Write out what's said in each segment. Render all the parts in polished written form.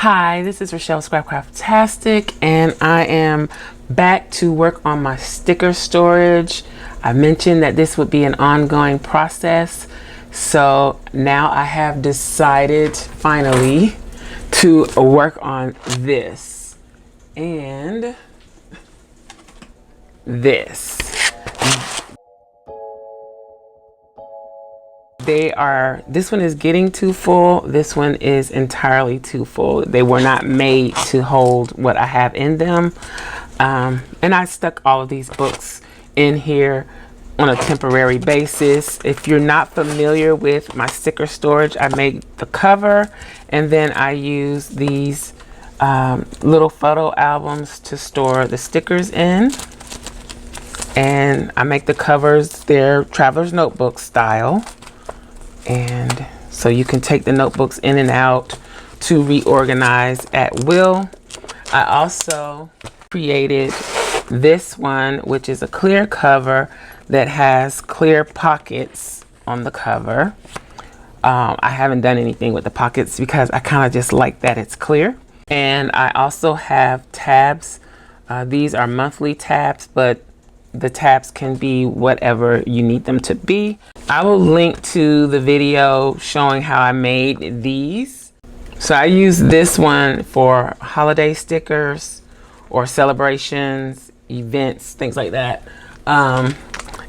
Hi, this is Rachelle Scrapcraftastic, and I am back to work on my sticker storage. I mentioned that this would be an ongoing process, so now I have decided finally to work on this and this. This one is getting too full. This one is entirely too full. They were not made to hold what I have in them. And I stuck all of these books in here on a temporary basis. If you're not familiar with my sticker storage, I make the cover and then I use these little photo albums to store the stickers in. And I make the covers, they're traveler's notebook style. And so you can take the notebooks in and out to reorganize at will. I also created this one, which is a clear cover that has clear pockets on the cover. I haven't done anything with the pockets because I kind of just like that it's clear. And I also have tabs. These are monthly tabs, but the tabs can be whatever you need them to be. I will link to the video showing how I made these. So I use this one for holiday stickers or celebrations, events, things like that. And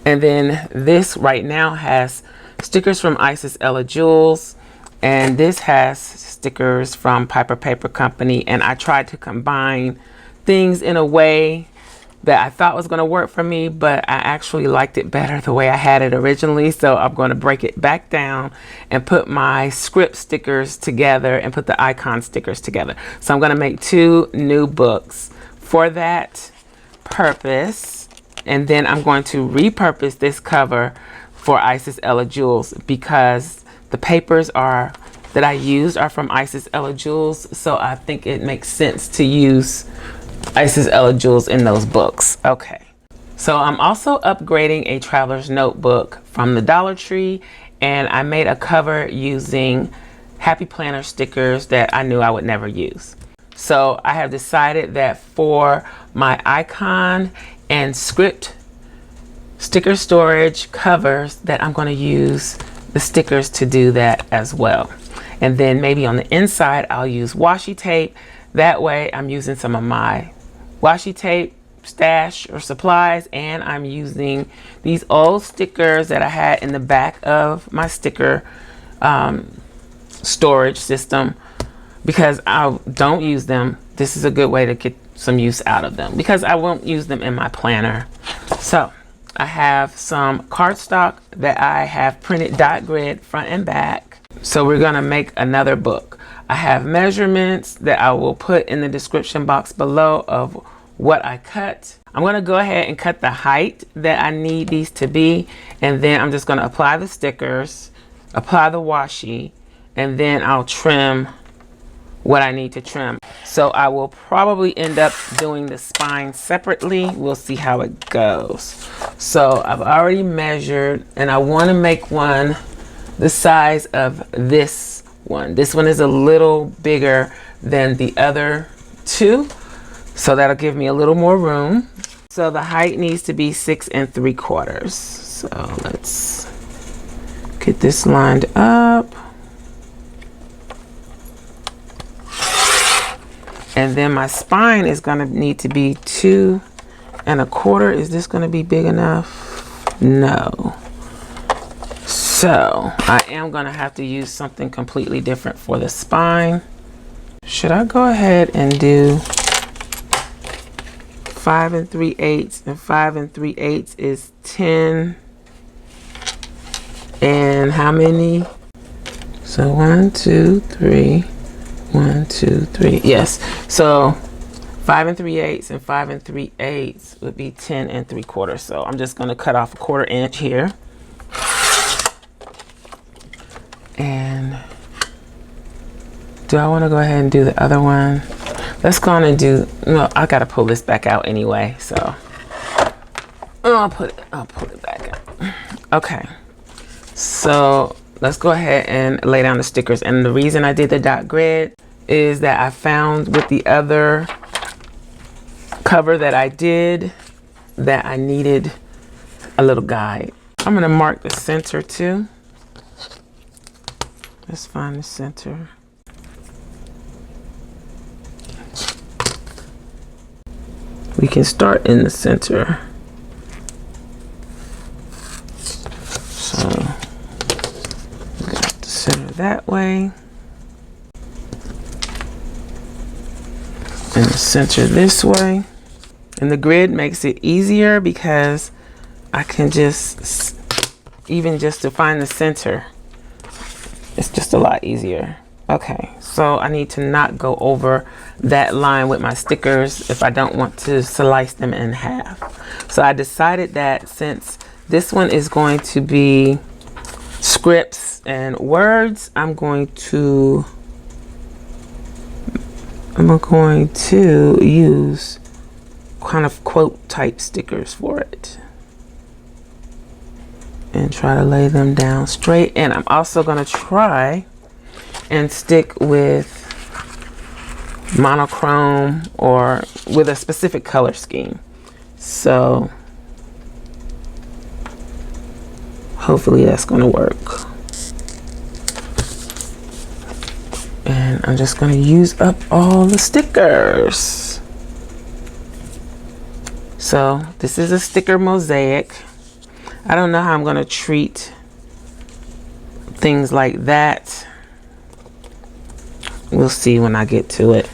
then this right now has stickers from Isis Ella Jewels, and this has stickers from Piper Paper Company. And I tried to combine things in a way that I thought was going to work for me, but I actually liked it better the way I had it originally. So I'm going to break it back down and put my script stickers together and put the icon stickers together. So I'm going to make 2 new books for that purpose. And then I'm going to repurpose this cover for Isis Ella Jewels because the papers that I used are from Isis Ella Jewels. So I think it makes sense to use Isis Ella Jewels in those books. Okay, so I'm also upgrading a traveler's notebook from the Dollar Tree, and I made a cover using Happy Planner stickers that I knew I would never use. So I have decided that for my icon and script sticker storage covers that I'm going to use the stickers to do that as well. And then maybe on the inside I'll use washi tape. That way I'm using some of my washi tape stash or supplies, and I'm using these old stickers that I had in the back of my sticker storage system because I don't use them. This is a good way to get some use out of them because I won't use them in my planner. So I have some cardstock that I have printed dot grid front and back. So we're gonna make another book. I have measurements that I will put in the description box below of what I cut. I'm going to go ahead and cut the height that I need these to be, and then I'm just going to apply the stickers, apply the washi, and then I'll trim what I need to trim. So I will probably end up doing the spine separately. We'll see how it goes. So I've already measured, and I want to make one the size of this one. This one is a little bigger than the other 2, so that'll give me a little more room. So the height needs to be 6 3/4. So let's get this lined up. And then my spine is going to need to be 2 1/4. Is this going to be big enough? No. So I am going to have to use something completely different for the spine. Should I go ahead and do 5 3/8, and 5 3/8 is 10 and how many? So 1 2 3 1 2 3. Yes, so 5 3/8 and 5 3/8 would be 10 3/4. So I'm just going to cut off a 1/4 inch here. And do I want to go ahead and do the other one? Let's go on and do, no, I got to pull this back out anyway. So I'll pull it back out. Okay. So let's go ahead and lay down the stickers. And the reason I did the dot grid is that I found with the other cover that I did that I needed a little guide. I'm gonna mark the center too. Let's find the center. We can start in the center. So we got the center that way. And the center this way. And the grid makes it easier because I can just, even just to find the center, it's just a lot easier. Okay, so I need to not go over that line with my stickers if I don't want to slice them in half. So I decided that since this one is going to be scripts and words, I'm going to use kind of quote type stickers for it and try to lay them down straight. And I'm also going to try and stick with monochrome or with a specific color scheme. So hopefully that's going to work. And I'm just going to use up all the stickers. So this is a sticker mosaic. I don't know how I'm going to treat things like that. We'll see when I get to it.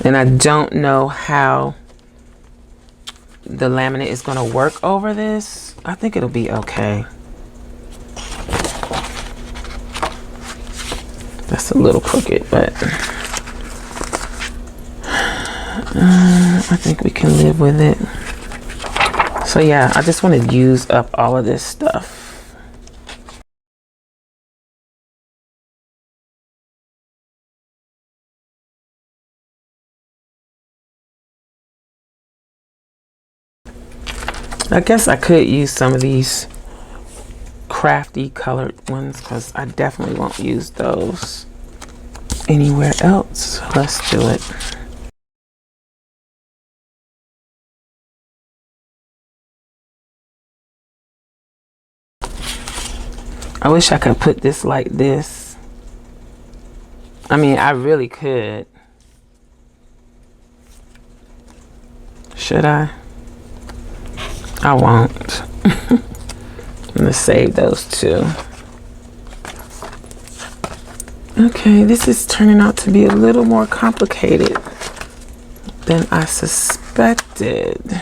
And I don't know how the laminate is going to work over this. I think it'll be okay. That's a little crooked, but I think we can live with it. So yeah, I just want to use up all of this stuff. I guess I could use some of these crafty colored ones because I definitely won't use those anywhere else. Let's do it. I wish I could put this like this. I mean, I really could. Should I? I won't. I'm gonna save those two. Okay, this is turning out to be a little more complicated than I suspected.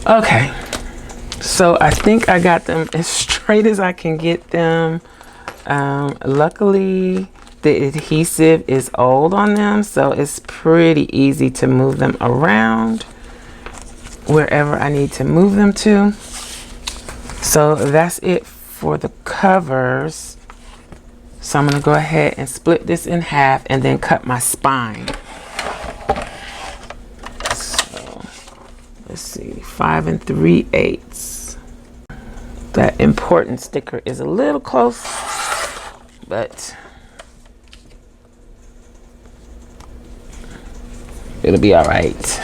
Okay, so I think I got them as straight as I can get them. Luckily the adhesive is old on them, so it's pretty easy to move them around wherever I need to move them to. So that's it for the covers. So I'm going to go ahead and split this in half and then cut my spine. So let's see, 5 3/8. That important sticker is a little close, but it'll be all right.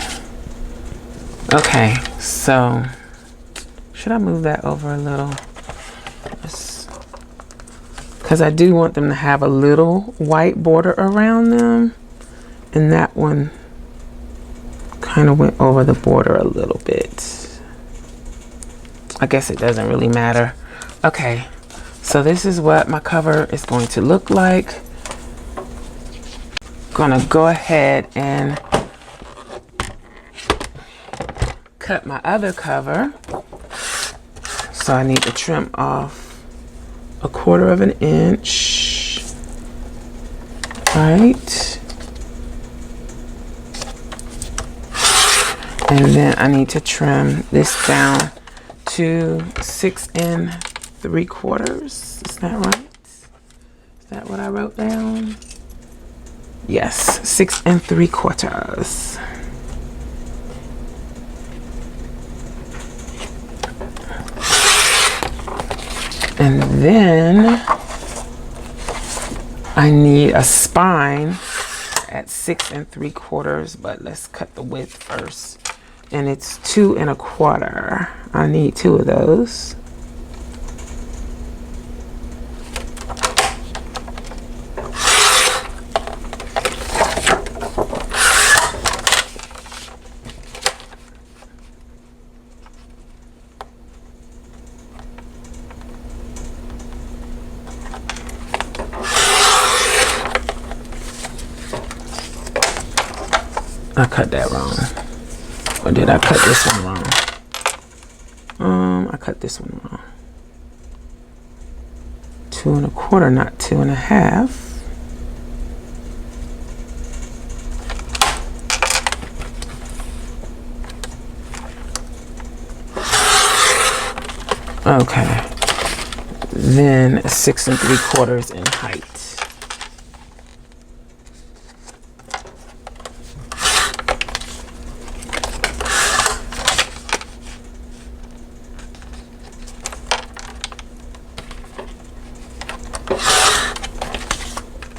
Okay, so should I move that over a little? Because I do want them to have a little white border around them, and that one kind of went over the border a little bit. I guess it doesn't really matter. Okay, so this is what my cover is going to look like. Gonna go ahead and cut my other cover. So I need to trim off 1/4 inch, right? And then I need to trim this down to 6 3/4. Is that right? Is that what I wrote down? Yes, 6 3/4. And then I need a spine at 6 3/4, but let's cut the width first. And it's 2 1/4. I need 2 of those. I cut that wrong. Or did I cut this one wrong? I cut this one wrong. 2 1/4, not 2 1/2. Okay. Then 6 3/4 in height.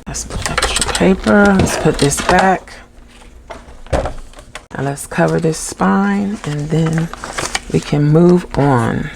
Let's put extra paper. Let's put this back. Now let's cover this spine and then we can move on.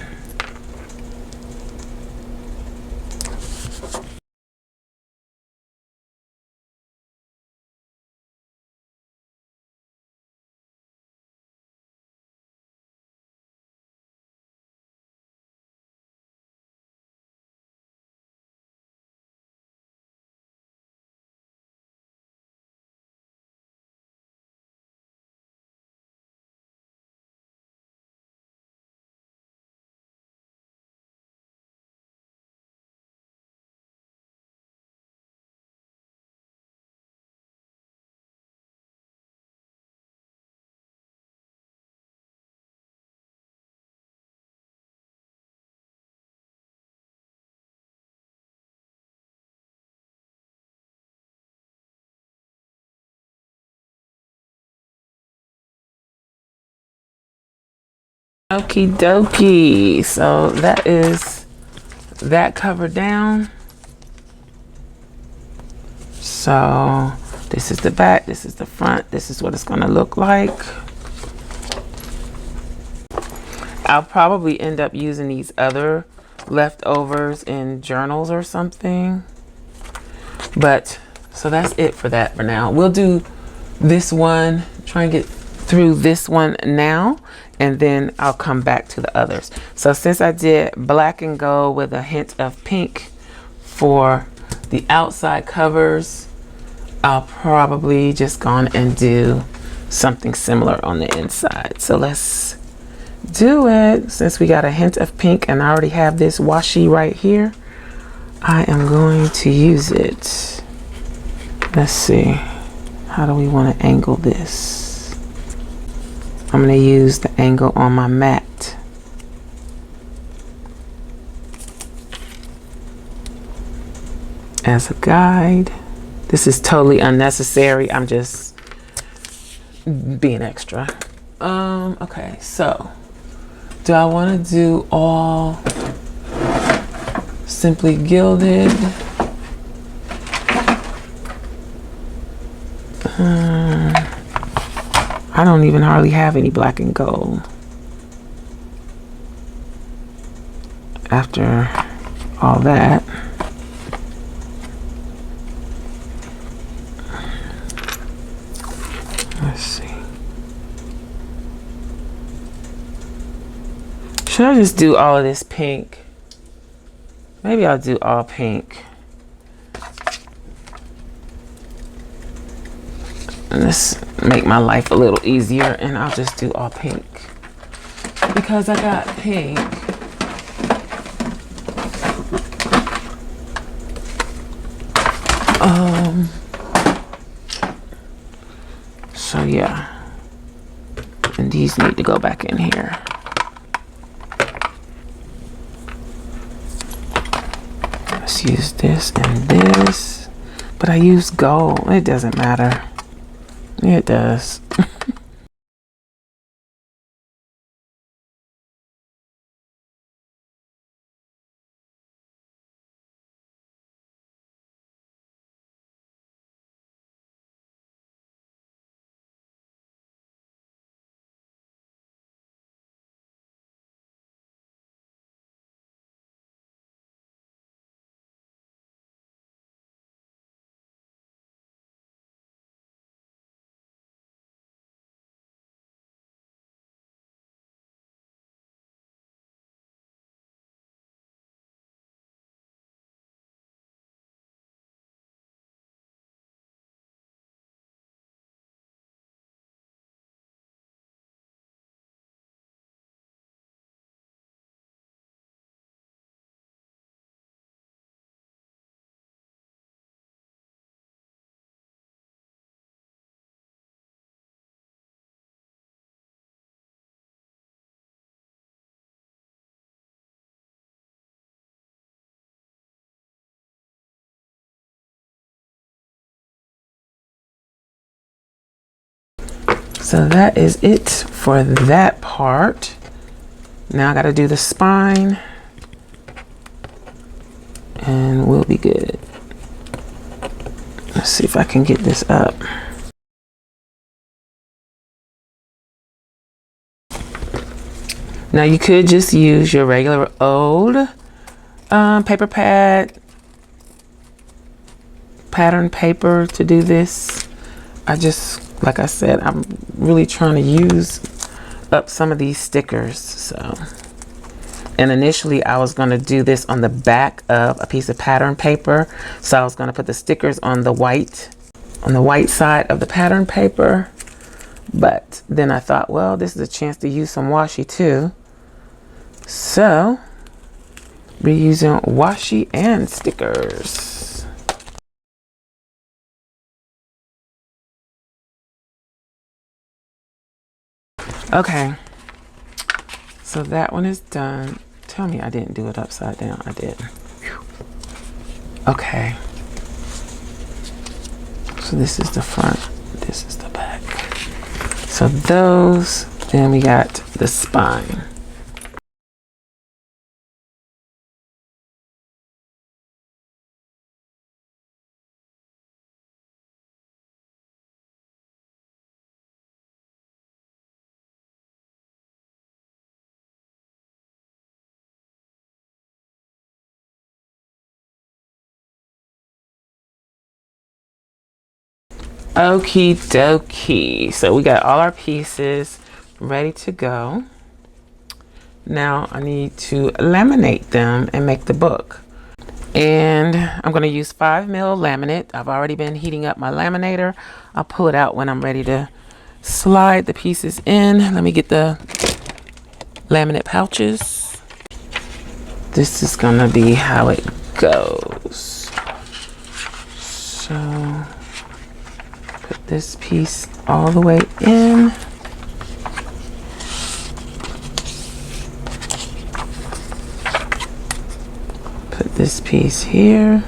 Okie dokie. So that is that cover down. So this is the back, this is the front, this is what it's going to look like. I'll probably end up using these other leftovers in journals or something. But so that's it for that for now. We'll do this one, try and get through this one now, and then I'll come back to the others. So since I did black and gold with a hint of pink for the outside covers, I'll probably just go on and do something similar on the inside. So let's do it. Since we got a hint of pink and I already have this washi right here, I am going to use it. Let's see. How do we want to angle this? I'm going to use the angle on my mat. As a guide. This is totally unnecessary. I'm just being extra. Okay, so do I want to do all simply gilded? I don't even hardly have any black and gold. After all that. Let's see. Should I just do all of this pink? Maybe I'll do all pink. And this make my life a little easier, and I'll just do all pink because I got pink. So yeah, and these need to go back in here. Let's use this and this, but I use gold. It doesn't matter. It does. So that is it for that part. Now I got to do the spine and we'll be good. Let's see if I can get this up. Now you could just use your regular old paper pad, pattern paper to do this. Like I said, I'm really trying to use up some of these stickers. So, and initially I was going to do this on the back of a piece of pattern paper. So I was going to put the stickers on the white side of the pattern paper. But then I thought, well, this is a chance to use some washi too. So we're using washi and stickers. Okay, so that one is done. Tell me I didn't do it upside down. I did. Okay. So this is the front, this is the back. So those, then we got the spine. Okie dokie. So we got all our pieces ready to go. Now I need to laminate them and make the book. And I'm going to use 5 mil laminate. I've already been heating up my laminator. I'll pull it out when I'm ready to slide the pieces in. Let me get the laminate pouches. This is gonna be how it goes. So put this piece all the way in. Put this piece here.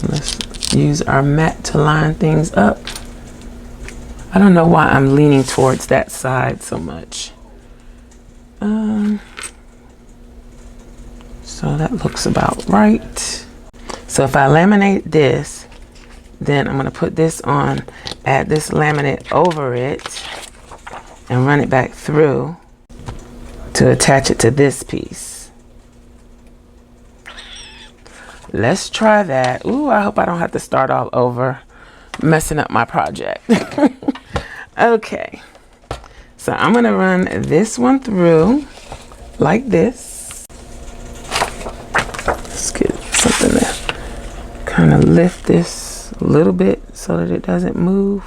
Let's use our mat to line things up. I don't know why I'm leaning towards that side so much. So that looks about right. So if I laminate this, then I'm gonna put this on, add this laminate over it, and run it back through to attach it to this piece. Let's try that. Ooh, I hope I don't have to start all over, messing up my project. Okay, so I'm gonna run this one through like this. Let's get something to kind of lift this a little bit so that it doesn't move.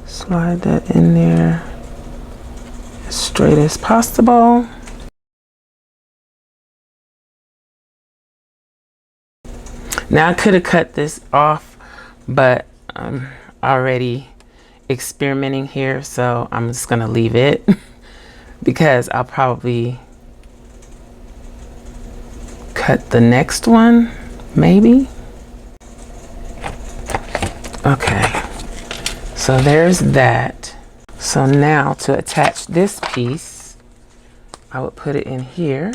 Slide that in there as straight as possible. Now I could have cut this off, but I'm already experimenting here, so I'm just gonna leave it because I'll probably cut the next one, maybe. Okay, so there's that. So now to attach this piece, I would put it in here.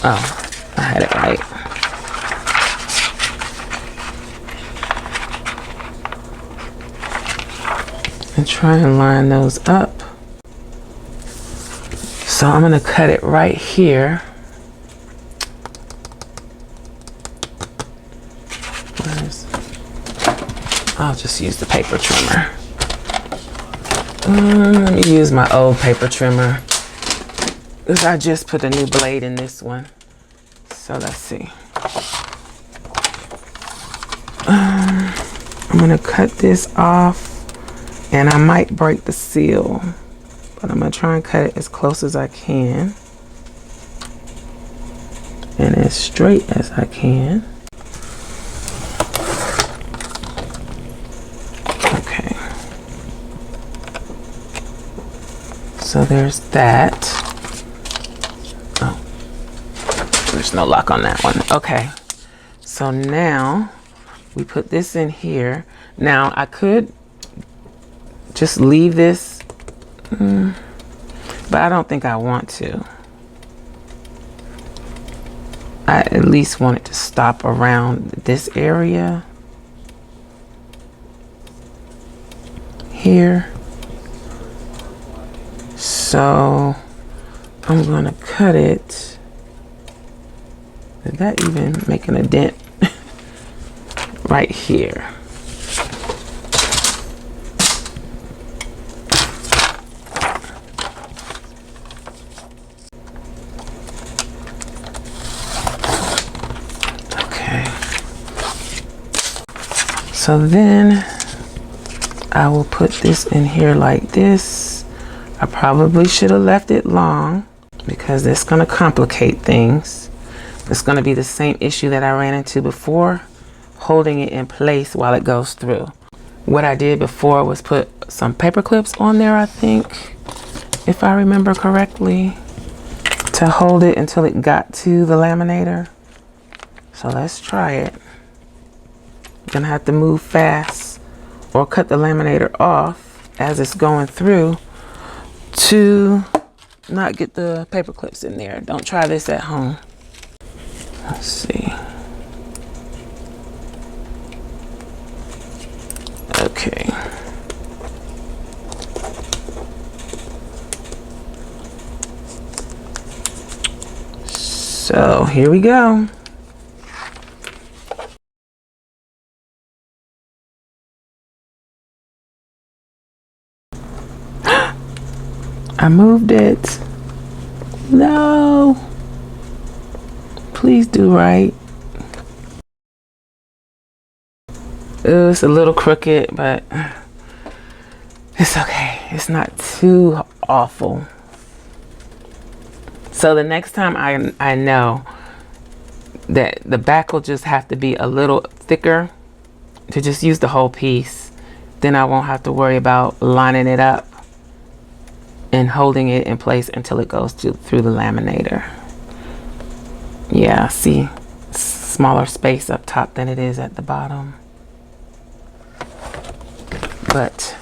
Oh, I had it right. And try and line those up. So I'm gonna cut it right here. I'll just use the paper trimmer. Let me use my old paper trimmer, because I just put a new blade in this one. So let's see. I'm gonna cut this off, and I might break the seal, but I'm gonna try and cut it as close as I can and as straight as I can. Okay. So there's that. Oh, there's no lock on that one. Okay. So now we put this in here. Now I could just leave this, but I don't think I want to. I at least want it to stop around this area here. So I'm gonna cut it. Is that even making a dent? Right here. Okay. So then I will put this in here like this. I probably should have left it long because it's going to complicate things. It's going to be the same issue that I ran into before, holding it in place while it goes through. What I did before was put some paper clips on there, I think, if I remember correctly, to hold it until it got to the laminator. So let's try it. Gonna have to move fast or cut the laminator off as it's going through to not get the paper clips in there. Don't try this at home. Let's see. Okay. So here we go. I moved it. No. Please do right. It's a little crooked, but it's okay. It's not too awful. So the next time I know that the back will just have to be a little thicker to just use the whole piece, then I won't have to worry about lining it up and holding it in place until it goes through the laminator. Yeah, see, smaller space up top than it is at the bottom. But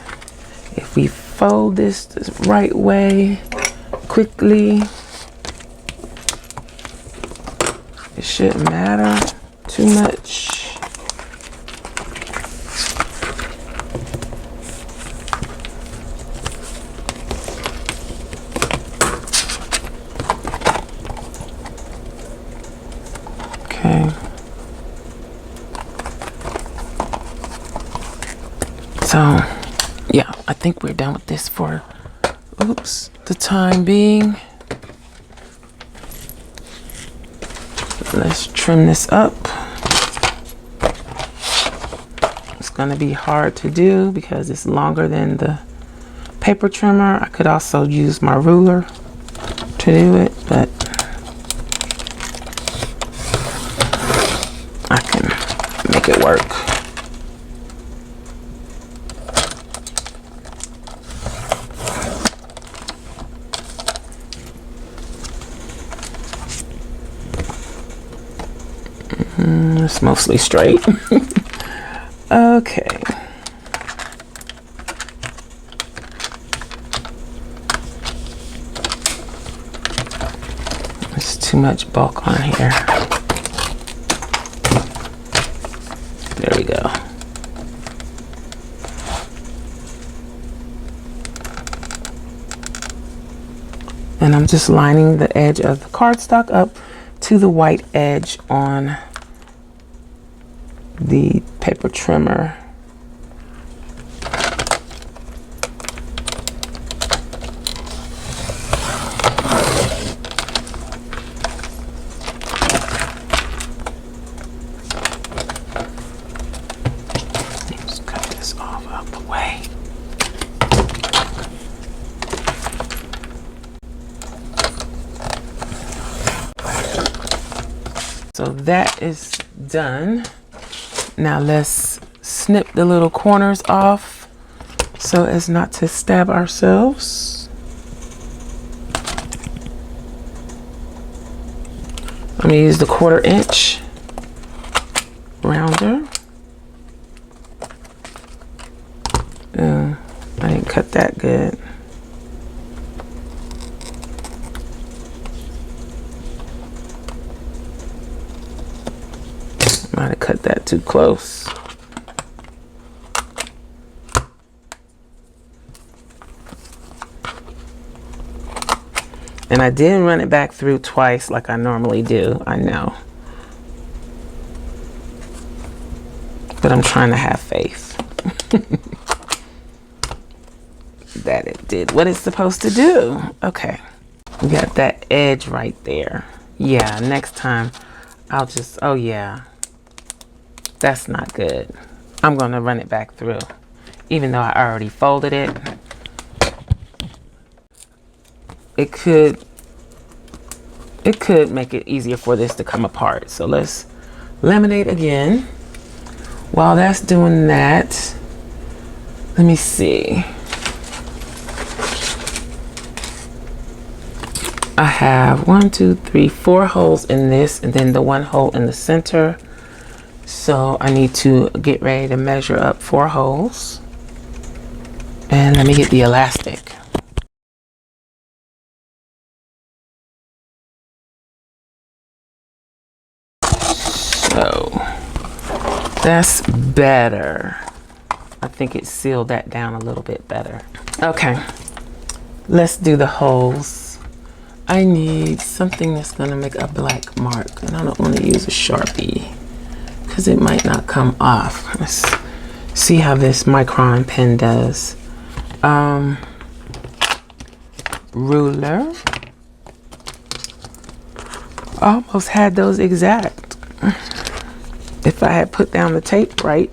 if we fold this the right way, quickly, it shouldn't matter too much. Okay. So, yeah, I think we're done with this for, the time being. Let's trim this up. It's gonna be hard to do because it's longer than the paper trimmer. I could also use my ruler to do it, but I can make it work. It's mostly straight. Okay. There's too much bulk on here. There we go. And I'm just lining the edge of the cardstock up to the white edge on the paper trimmer. Just cut this off out the way. So that is done. Now let's snip the little corners off so as not to stab ourselves. I'm gonna use the 1/4 inch rounder. I didn't cut that good. Might have cut that too close. And I didn't run it back through twice like I normally do, I know. But I'm trying to have faith that it did what it's supposed to do. Okay, we got that edge right there. Yeah, next time I'll just, oh yeah. That's not good. I'm gonna run it back through. Even though I already folded it, it could make it easier for this to come apart. So let's laminate again. While that's doing that, let me see. I have 1, 2, 3, 4 holes in this, and then the 1 hole in the center. So I need to get ready to measure up 4 holes. And let me get the elastic. So that's better. I think it sealed that down a little bit better. Okay, let's do the holes. I need something that's gonna make a black mark, and I don't want to use a Sharpie because it might not come off. Let's see how this micron pen does. ruler. I almost had those exact if I had put down the tape right.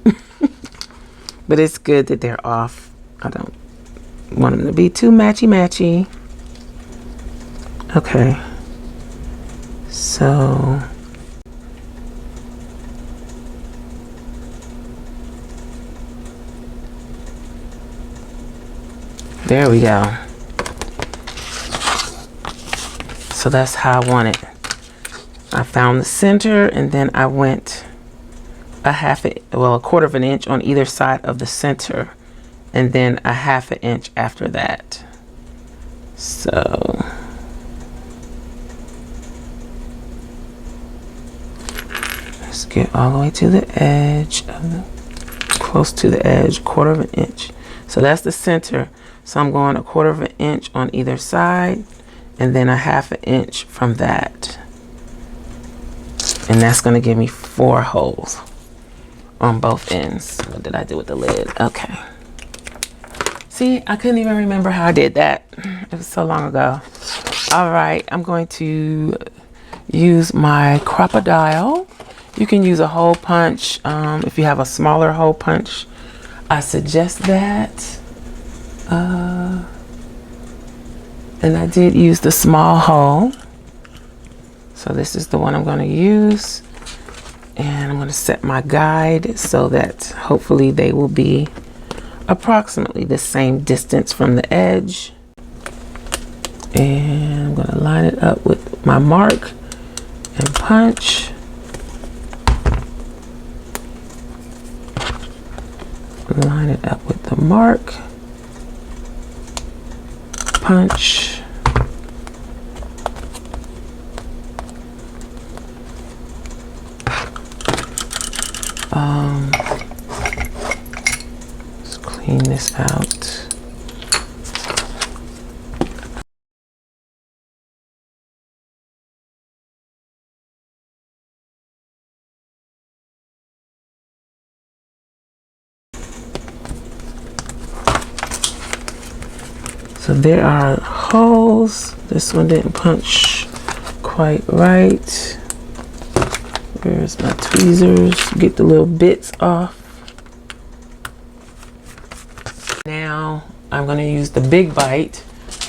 But it's good that they're off. I don't want them to be too matchy. Okay, so there we go. So that's how I want it. I found the center, and then I went a quarter of an inch on either side of the center, and then a 1/2 inch after that. So let's get all the way to the edge close to the edge, 1/4 of an inch. So that's the center. So I'm going a 1/4 of an inch on either side, and then a 1/2 inch from that. And that's going to give me 4 holes on both ends. What did I do with the lid? Okay. See, I couldn't even remember how I did that. It was so long ago. All right, I'm going to use my crocodile. You can use a hole punch. If you have a smaller hole punch, I suggest that. And I did use the small hole. So this is the one I'm going to use. And I'm going to set my guide so that hopefully they will be approximately the same distance from the edge. And I'm going to line it up with my mark and punch. Line it up with the mark, punch. Let's clean this out. So there are holes. This one didn't punch quite right. Where's my tweezers? Get the little bits off. Now I'm going to use the big bite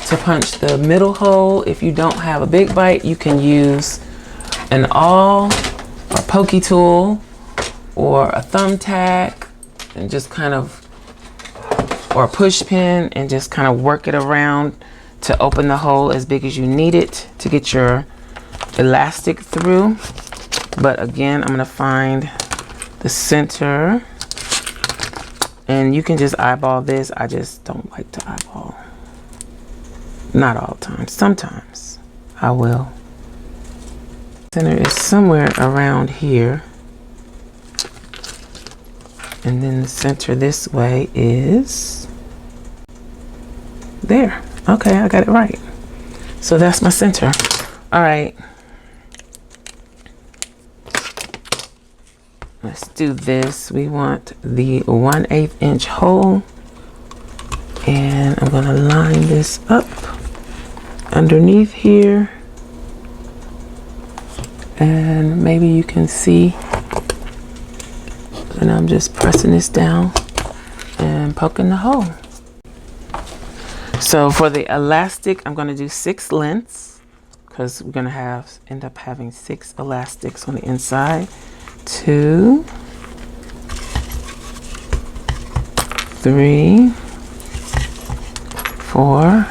to punch the middle hole. If you don't have a big bite, you can use an awl or pokey tool or a thumbtack and just kind of, or a push pin, and just kind of work it around to open the hole as big as you need it to get your elastic through. But again, I'm going to find the center, and you can just eyeball this. I just don't like to eyeball. Not all the time. Sometimes I will. Center is somewhere around here. And then the center this way is there. Okay, I got it right. So that's my center. All right. Let's do this. We want the 1/8 inch hole. And I'm going to line this up underneath here. And maybe you can see. And I'm just pressing this down and poking the hole. So for the elastic, I'm going to do 6 lengths because we're going to end up having 6 elastics on the inside. 2, 3, 4,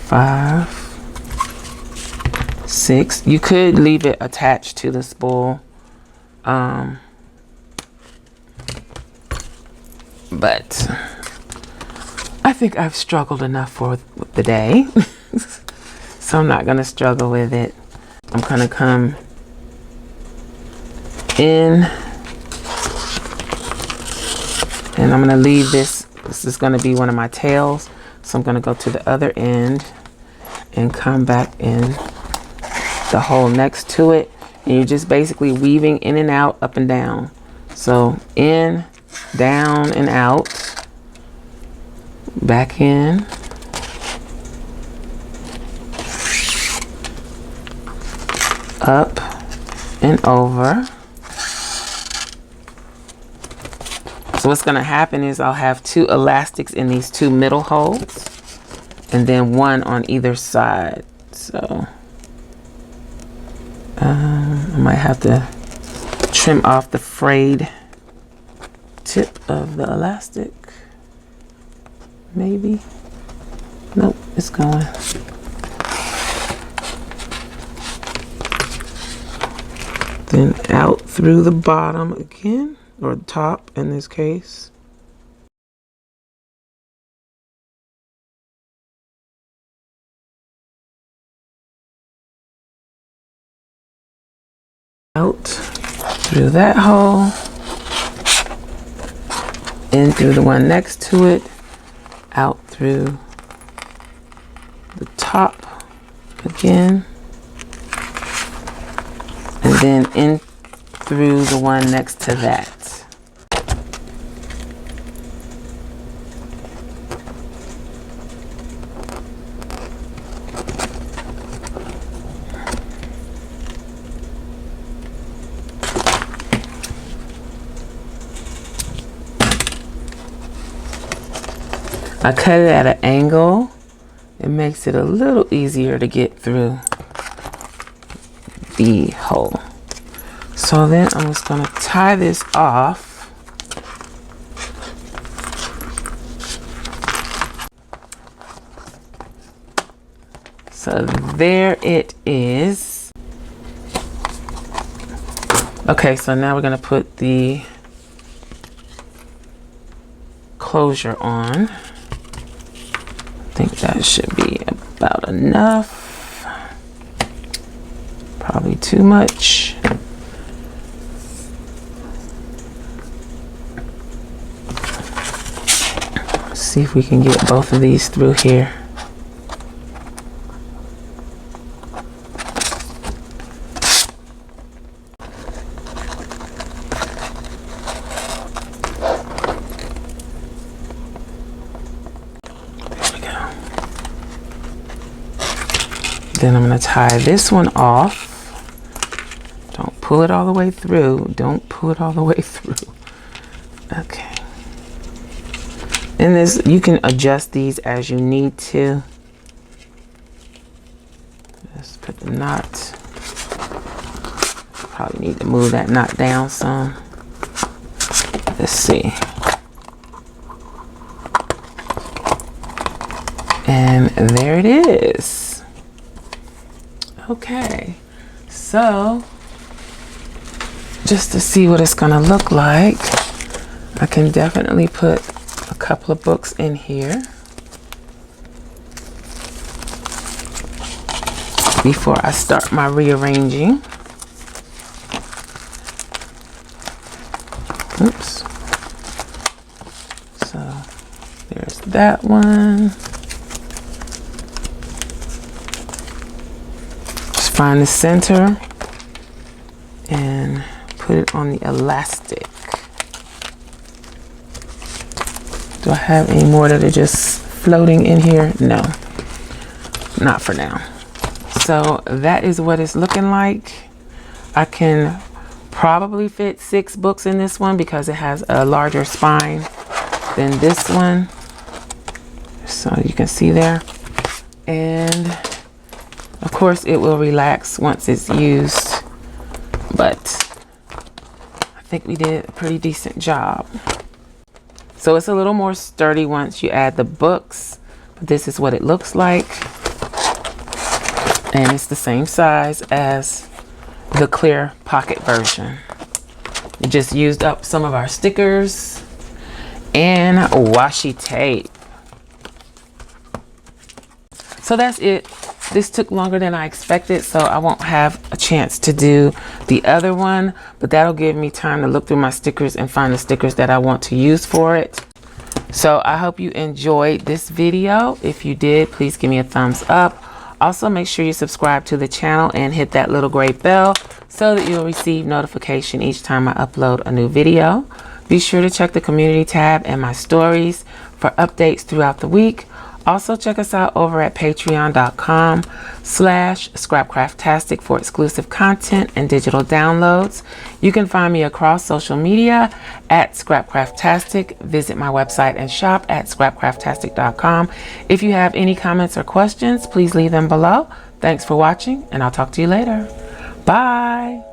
5, 6. You could leave it attached to the spool. But I think I've struggled enough for the day. So I'm not going to struggle with it. I'm going to come in, and I'm going to leave this. This is going to be one of my tails. So I'm going to go to the other end and come back in the hole next to it. And you're just basically weaving in and out, up and down. So in, down, and out. Back in. up and over. So what's going to happen is I'll have 2 elastics in these 2 middle holes and then 1 on either side. So I might have to trim off the frayed tip of the elastic. Maybe. Nope, it's going. Then out through the bottom again, or the top in this case. Out through that hole, in through the one next to it, out through the top again, and then in through the one next to that. I cut it at an angle. It makes it a little easier to get through the hole. So then I'm just going to tie this off. So there it is. Okay, so now we're going to put the closure on. I think that should be about enough. Probably too much. Let's see if we can get both of these through here. Then I'm going to tie this one off. Don't pull it all the way through. Don't pull it all the way through. Okay. And this, you can adjust these as you need to. Just put the knot. Probably need to move that knot down some. Let's see. And there it is. Okay, so just to see what it's gonna look like, I can definitely put a couple of books in here before I start my rearranging. Oops. So there's that one. Find the center and put it on the elastic. Do I have any more that are just floating in here? No, not for now. So that is what it's looking like. I can probably fit 6 books in this one because it has a larger spine than this one. So you can see there. And of course, it will relax once it's used, but I think we did a pretty decent job. So it's a little more sturdy once you add the books, but this is what it looks like. And it's the same size as the clear pocket version. We just used up some of our stickers and washi tape. So that's it. This took longer than I expected, so I won't have a chance to do the other one, but that'll give me time to look through my stickers and find the stickers that I want to use for it. So I hope you enjoyed this video. If you did, please give me a thumbs up. Also, make sure you subscribe to the channel and hit that little gray bell so that you'll receive notification each time I upload a new video. Be sure to check the community tab and my stories for updates throughout the week. Also, check us out over at patreon.com/Scrapcraftastic for exclusive content and digital downloads. You can find me across social media at Scrapcraftastic. Visit my website and shop at Scrapcraftastic.com. If you have any comments or questions, please leave them below. Thanks for watching, and I'll talk to you later. Bye.